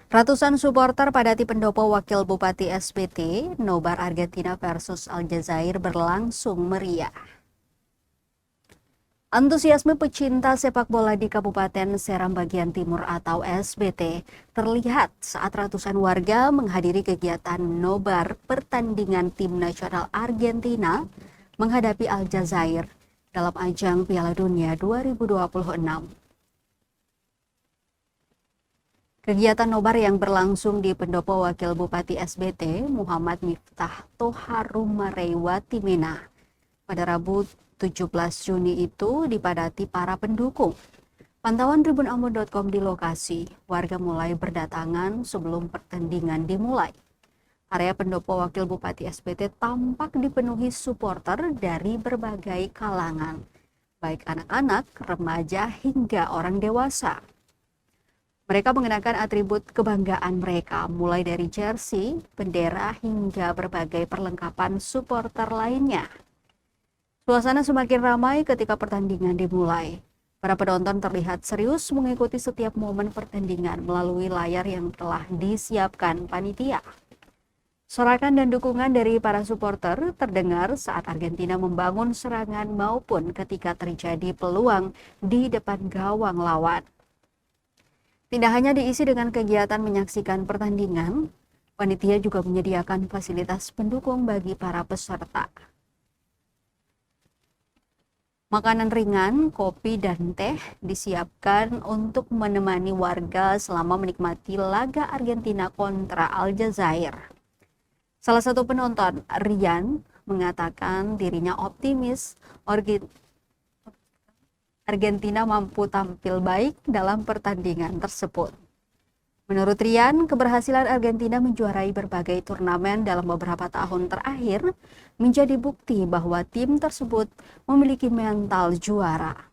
Ratusan supporter padati pendopo Wakil Bupati SBT, nobar Argentina versus Aljazair berlangsung meriah. Antusiasme pecinta sepak bola di Kabupaten Seram Bagian Timur atau SBT terlihat saat ratusan warga menghadiri kegiatan nobar pertandingan tim nasional Argentina menghadapi Aljazair dalam ajang Piala Dunia 2026. Kegiatan nobar yang berlangsung di Pendopo Wakil Bupati SBT Muhammad Miftah Toharumarewa Timena pada Rabu 17 Juni itu dipadati para pendukung. Pantauan tribunambon.com di lokasi, warga mulai berdatangan sebelum pertandingan dimulai. Area Pendopo Wakil Bupati SBT tampak dipenuhi supporter dari berbagai kalangan, baik anak-anak, remaja hingga orang dewasa. Mereka mengenakan atribut kebanggaan mereka, mulai dari jersey, bendera, hingga berbagai perlengkapan supporter lainnya. Suasana semakin ramai ketika pertandingan dimulai. Para penonton terlihat serius mengikuti setiap momen pertandingan melalui layar yang telah disiapkan panitia. Sorakan dan dukungan dari para supporter terdengar saat Argentina membangun serangan maupun ketika terjadi peluang di depan gawang lawan. Tidak hanya diisi dengan kegiatan menyaksikan pertandingan, panitia juga menyediakan fasilitas pendukung bagi para peserta. Makanan ringan, kopi, dan teh disiapkan untuk menemani warga selama menikmati laga Argentina kontra Aljazair. Salah satu penonton, Rian, mengatakan dirinya optimis Argentina mampu tampil baik dalam pertandingan tersebut. Menurut Rian, keberhasilan Argentina menjuarai berbagai turnamen dalam beberapa tahun terakhir menjadi bukti bahwa tim tersebut memiliki mental juara.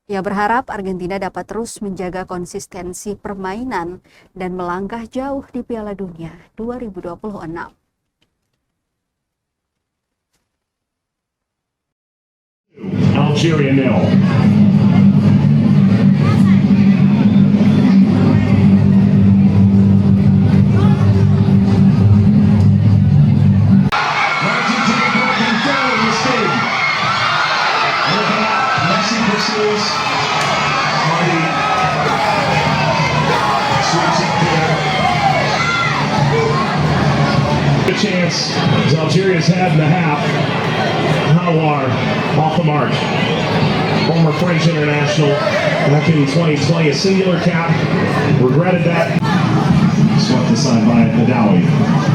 Ia berharap Argentina dapat terus menjaga konsistensi permainan dan melangkah jauh di Piala Dunia 2026. Algeria 0. Chance as Algeria's had in the half. Hawar off the mark. Former French international back in 2020, a singular cap. Regretted that. Swept aside by Nadawi.